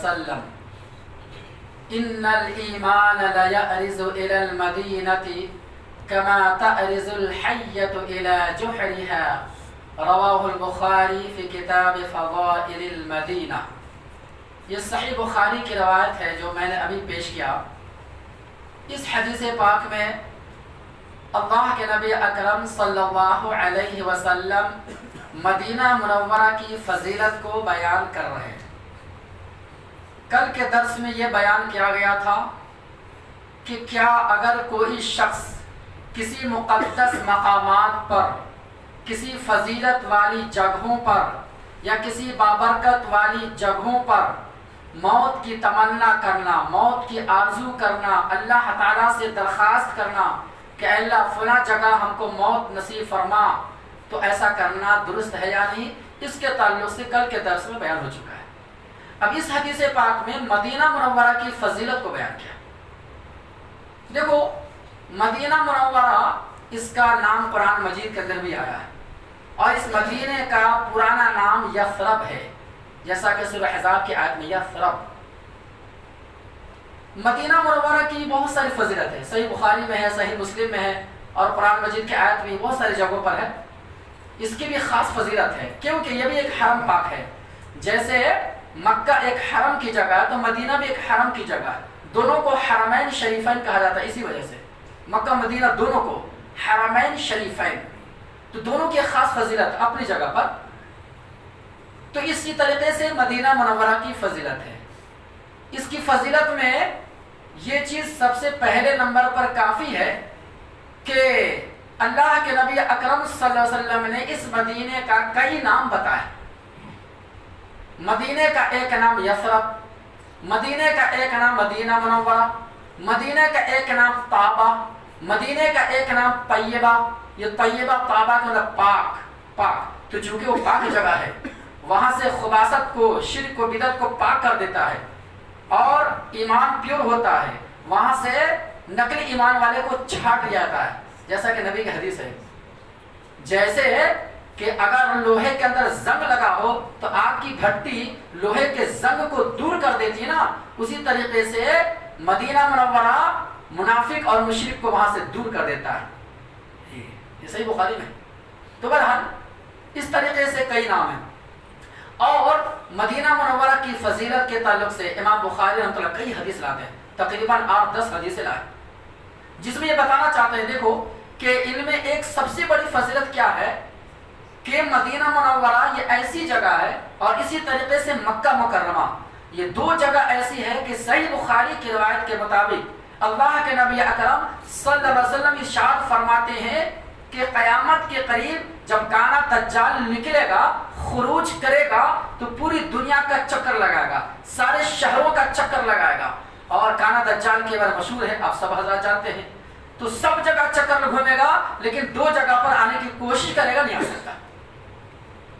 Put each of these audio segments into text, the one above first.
وسلم ان الایمان لیأرز الی المدینۃ کما تأرز الحیۃ الی جحرها رواہ البخاری فی کتاب فضائل المدینہ۔ یہ صحیح بخاری کی روایت ہے جو میں نے ابھی پیش کیا۔ اس حدیث پاک میں اللہ کے نبی اکرم صلی اللہ علیہ وسلم مدینہ منورہ کی فضیلت کو بیان کر رہے ہیں۔ کل کے درس میں یہ بیان کیا گیا تھا کہ کیا اگر کوئی شخص کسی مقدس مقامات پر، کسی فضیلت والی جگہوں پر یا کسی بابرکت والی جگہوں پر موت کی تمنا کرنا، موت کی آرزو کرنا، اللہ تعالیٰ سے درخواست کرنا کہ اے اللہ فلاں جگہ ہم کو موت نصیب فرما، تو ایسا کرنا درست ہے یا نہیں، اس کے تعلق سے کل کے درس میں بیان ہو چکا ہے۔ اب اس حدیث پاک میں مدینہ منورہ کی فضیلت کو بیان کیا۔ دیکھو مدینہ منورہ، اس کا نام قرآن مجید کے اندر بھی آیا ہے، اور اس مدینے کا پرانا نام یثرب ہے، جیسا کہ سورہ احزاب کی آیت میں یثرب۔ مدینہ منورہ کی بہت ساری فضیلت ہے، صحیح بخاری میں ہے، صحیح مسلم میں ہے، اور قرآن مجید کی آیت میں بہت ساری جگہوں پر ہے۔ اس کی بھی خاص فضیلت ہے کیونکہ یہ بھی ایک حرم پاک ہے۔ جیسے مکہ ایک حرم کی جگہ ہے تو مدینہ بھی ایک حرم کی جگہ ہے، دونوں کو حرمین شریفین کہا جاتا ہے۔ اسی وجہ سے مکہ مدینہ دونوں کو حرمین شریفین، تو دونوں کی خاص فضیلت اپنی جگہ پر۔ تو اسی طریقے سے مدینہ منورہ کی فضیلت ہے۔ اس کی فضیلت میں یہ چیز سب سے پہلے نمبر پر کافی ہے کہ اللہ کے نبی اکرم صلی اللہ علیہ وسلم نے اس مدینے کا کئی نام بتائے۔ مدینے کا ایک نام یثرب، مدینے کا ایک نام مدینہ منورہ، مدینے کا ایک نام طابہ، مدینے کا ایک نام طیبہ۔ یہ طیبہ طابہ کا مطلب پاک، پاک، تو چونکہ وہ پاک جگہ ہے، وہاں سے خباثت کو، شرک کو، بدعت کو پاک کر دیتا ہے اور ایمان پیور ہوتا ہے، وہاں سے نقلی ایمان والے کو چھاٹ جاتا ہے، جیسا کہ نبی کی حدیث ہے۔ جیسے کہ اگر لوہے کے اندر زنگ لگا ہو تو آگ کی بھٹی لوہے کے زنگ کو دور کر دیتی ہے نا، اسی طریقے سے مدینہ منورہ منافق اور مشرک کو وہاں سے دور کر دیتا ہے۔ یہ صحیح بخاری میں۔ تو بہرحال اس طریقے سے کئی نام ہیں، اور مدینہ منورہ کی فضیلت کے تعلق سے امام بخاری رحمۃ اللہ کئی حدیث لاتے ہیں، تقریباً 8-10 حدیثیں لائے، جس میں یہ بتانا چاہتے ہیں دیکھو کہ ان میں ایک سب سے بڑی فضیلت کیا ہے کہ مدینہ منورہ یہ ایسی جگہ ہے، اور اسی طریقے سے مکہ مکرمہ، یہ دو جگہ ایسی ہے کہ صحیح بخاری کی روایت کے مطابق اللہ کے نبی اکرم صلی اللہ علیہ وسلم ارشاد فرماتے ہیں کہ قیامت کے قریب جب کانا دجال نکلے گا، خروج کرے گا، تو پوری دنیا کا چکر لگائے گا، سارے شہروں کا چکر لگائے گا، اور کانا دجال کے بارے مشہور ہے، آپ سب حضرات جانتے ہیں۔ تو سب جگہ چکر گھومے گا، لیکن دو جگہ پر آنے کی کوشش کرے گا، نہیں آ سکتا۔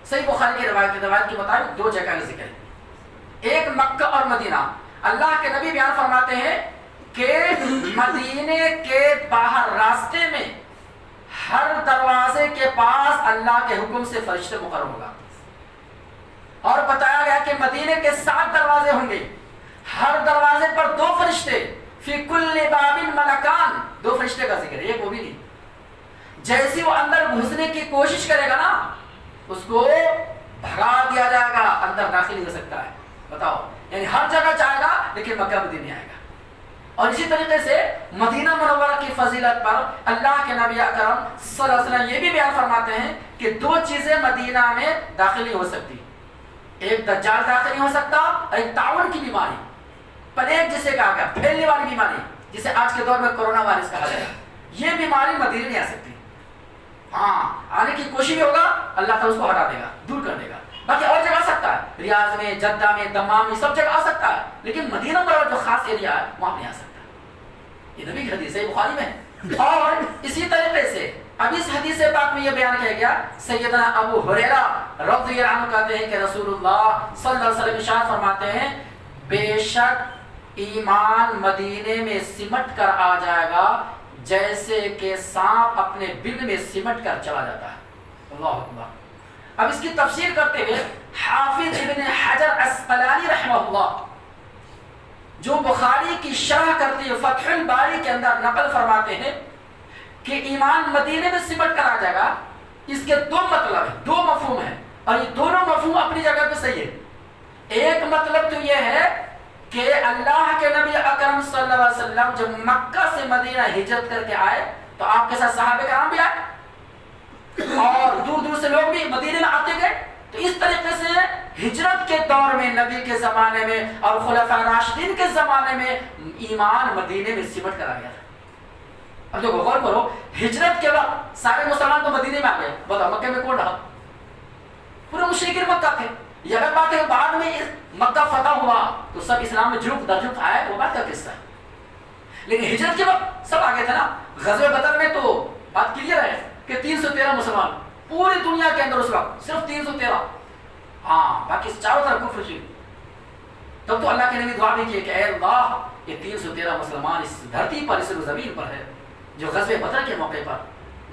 صحیح بخاری کی روایت کے مطابق دو جگہ کا ذکر ہے، ایک مکہ اور مدینہ۔ اللہ کے نبی بیان فرماتے ہیں کہ مدینے کے باہر راستے میں ہر دروازے کے پاس اللہ کے حکم سے فرشتے مقرر ہوگا، اور بتایا گیا کہ مدینے کے 7 دروازے ہوں گے، ہر دروازے پر 2 فرشتے، فی کل باب ملکان، 2 فرشتے کا ذکر ہے، ایک وہ بھی نہیں۔ جیسی وہ اندر گھسنے کی کوشش کرے گا نا، اس کو بھگا دیا جائے گا، اندر داخل نہیں ہو سکتا ہے۔ بتاؤ، یعنی ہر جگہ جائے گا لیکن مکہ مدینہ نہیں آئے گا۔ اور اسی طریقے سے مدینہ منورہ کی فضیلت پر اللہ کے نبی اکرم صلی اللہ علیہ وسلم یہ بھی بیان فرماتے ہیں کہ 2 چیزیں مدینہ میں داخل نہیں ہو سکتی، ایک دجال داخل نہیں ہو سکتا، اور ایک طاعون کی بیماری، پلیگ جسے کہا گیا، پھیلنے والی بیماری، جسے آج کے دور میں کرونا وائرس کہا جائے، یہ بیماری مدینہ نہیں آ سکتی۔ ہاں، آنے کی کوشش بھی ہوگا، اللہ تعالیٰ اس کو ہٹا دے گا، دور کر دے گا۔ باقی اور جگہ آ سکتا ہے، ریاض میں، جدہ میں، دمام میں، سب جگہ آ سکتا ہے، لیکن مدینہ منورہ جو خاص ایریا ہے وہاں نہیں آ سکتا۔ یہ نبی کی حدیث ہے، بخاری میں۔ اور اسی طریقے سے اب اس حدیث پاک میں یہ بیان کیا گیا، سیدنا ابو ہریرہ رضی اللہ عنہ کہتے ہیں کہ رسول اللہ صلی اللہ علیہ وسلم ارشاد فرماتے ہیں، بے شک ایمان مدینے میں سمٹ کر آ جائے گا جیسے کہ سانپ اپنے بل میں سمٹ کر چلا جاتا ہے۔ اللہ اکبر۔ اب اس کی تفسیر کرتے ہوئے حافظ ابن حجر عسقلانی رحمہ اللہ جو بخاری کی شرح کرتے ہیں فتح الباری کے اندر نقل فرماتے ہیں کہ ایمان مدینے میں سمٹ کر آ جائے گا، اس کے دو مطلب ہیں، دو مفہوم ہیں، اور یہ دونوں مفہوم اپنی جگہ پہ صحیح ہے۔ ایک مطلب تو یہ ہے کہ اللہ کے نبی اکرم صلی اللہ علیہ وسلم جب مکہ سے مدینہ ہجرت کر کے آئے تو آپ کے ساتھ صحابہ کرام بھی آئے اور دور دور سے لوگ بھی مدینے میں آتے گئے، تو اس طریقے سے ہجرت کے دور میں نبی کے زمانے میں اور خلفاء راشدین کے زمانے میں ایمان مدینے میں سمٹ کر آ گیا تھا۔ اب جو غور کرو، ہجرت کے وقت سارے مسلمان تو مدینے میں آ گئے، بتاؤ مکہ میں کون رہا؟ پورے مشرکین مکہ تھے۔ یہ اگر بات ہے بعد میں مکہ فتح ہوا تو سب اسلام میں جھک درجک آئے، وہ بات کا قصہ ہے، لیکن ہجرت کے وقت سب آگے تھے نا۔ غزوہ بدر میں تو بات کلیئر ہے کہ 313 مسلمان پوری دنیا کے اندر اس وقت صرف 313، ہاں باقی چاروں طرف کفر تھی۔ تب تو اللہ کے نبی دعا بھی کی کہ اے اللہ یہ 313 مسلمان اس دھرتی پر، اس زمین پر ہے، جو غزوہ بدر کے موقع پر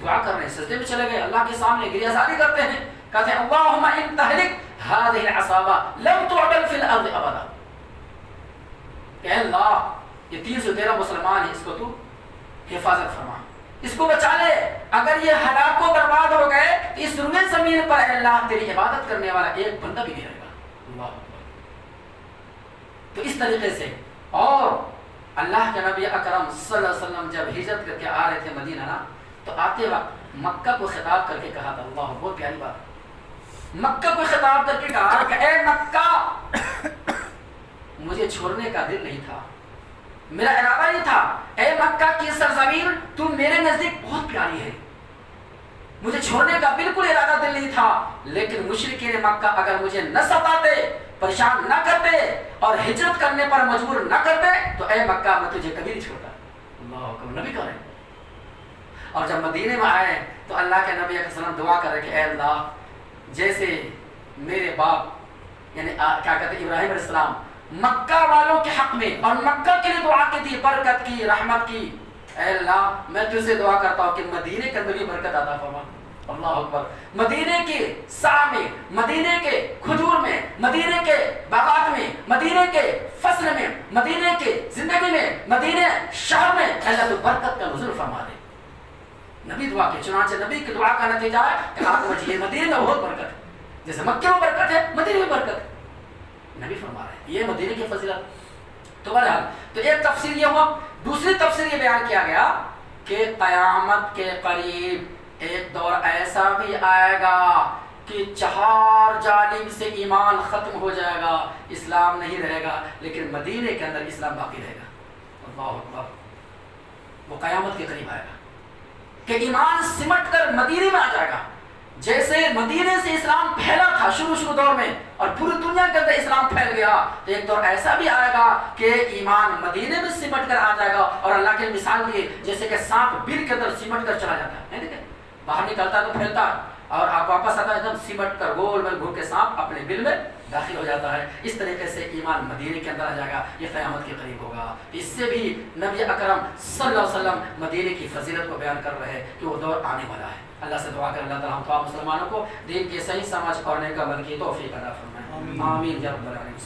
دعا کر رہے ہیں، سجدے میں چلے گئے، اللہ کے سامنے گریہزاری کرتے ہیں، کہتے ہیں اللہم ان تہلک هذه العصابہ لم تعبد فی الارض ابدا، کہ اللہ یہ 313 مسلمان ہیں، اس کو تو حفاظت فرما، اس کو بچا لے، اگر یہ ہلاک و برباد ہو گئے تو اس روئے زمین پر اے اللہ تیری عبادت کرنے والا ایک بندہ بھی نہیں رہے گا۔ اللہ تو اس طریقے سے، اور اللہ کے نبی اکرم صلی اللہ علیہ وسلم جب ہجرت کر کے آ رہے تھے مدینہ نا، تو آتے وقت مکہ کو خطاب کر کے کہا تھا، اللہ بہت پیاری بات، مکہ کو خطاب کر کے کہا کہ اے مکہ مجھے چھوڑنے کا دل نہیں تھا، میرا ارادہ نہیں تھا، اے مکہ کی سرزمین تم میرے نزدیک بہت پیاری ہے، مجھے چھوڑنے کا بالکل ارادہ دل نہیں تھا، لیکن مشرکین مکہ اگر مجھے نہ ستاتے، پریشان نہ کرتے اور ہجرت کرنے پر مجبور نہ کرتے تو اے مکہ میں تجھے کبھی نہیں چھوڑتا۔ اللہ اکبر، نبی کہہ رہے ہیں۔ اور جب مدینے میں آئے تو اللہ کے نبی علیہ السلام دعا کر رہے کہ اے اللہ جیسے میرے باپ یعنی کیا کہتے ہیں ابراہیم علیہ السلام مکہ والوں کے حق میں اور مکہ کے لیے دعا کی تھی، برکت کی، رحمت کی، اے اللہ میں تجھ سے دعا کرتا ہوں کہ مدینے کے اندر بھی برکت عطا فرما۔ اللہ اکبر، مدینے کے سا میں، مدینے کے کھجور میں، مدینے کے باغات میں، مدینے کے فصل میں، مدینے کے زندگی میں، مدینے شہر میں اللہ تو برکت کا نزول فرما دے۔ نبی دعا کے، چنانچہ نبی کی دعا کا نتیجہ ہے کہ آپ مجھے مدینے میں بہت برکت ہے، جیسے مکے میں برکت ہے مدینے میں برکت ہے، نبی فرما رہے ہیں یہ مدینے کی فضیلت۔ تو بہرحال تو ایک تفسیر یہ ہوا، دوسری تفسیر یہ بیان کیا گیا کہ قیامت کے قریب ایک دور ایسا بھی آئے گا کہ چہار جانب سے ایمان ختم ہو جائے گا، اسلام نہیں رہے گا، لیکن مدینے کے اندر اسلام باقی رہے گا۔ اللہ اکبر، وہ قیامت کے قریب آئے گا کہ ایمان سمٹ کر مدینے میں آ جائے گا، جیسے مدینے سے اسلام پھیلا تھا شروع دور میں اور پوری دنیا کے اندر اسلام پھیل گیا، تو ایک دور ایسا بھی آئے گا کہ ایمان مدینے میں سمٹ کر آ جائے گا، اور اللہ کی مثال دی جیسے کہ سانپ بل کے اندر سمٹ کر چلا جاتا ہے، دیکھیں باہر نکلتا ہے تو پھیلتا ہے اور آپ واپس آتا ہے ایک دم سمٹ کر گول گول گھوم کے سانپ اپنے بل میں داخل ہو جاتا ہے۔ اس طریقے سے ایمان مدینے کے اندر آ جائے گا، یہ قیامت کے قریب ہوگا۔ اس سے بھی نبی اکرم صلی اللہ علیہ وسلم مدینے کی فضیلت کو بیان کر رہے ہیں کہ وہ دور آنے والا ہے۔ اللہ سے دعا کر اللہ تعالیٰ ہم تمام مسلمانوں کو دین کے صحیح سمجھ اور نیک عمل کی توفیق عطا فرمائے، آمین یا رب العالمین۔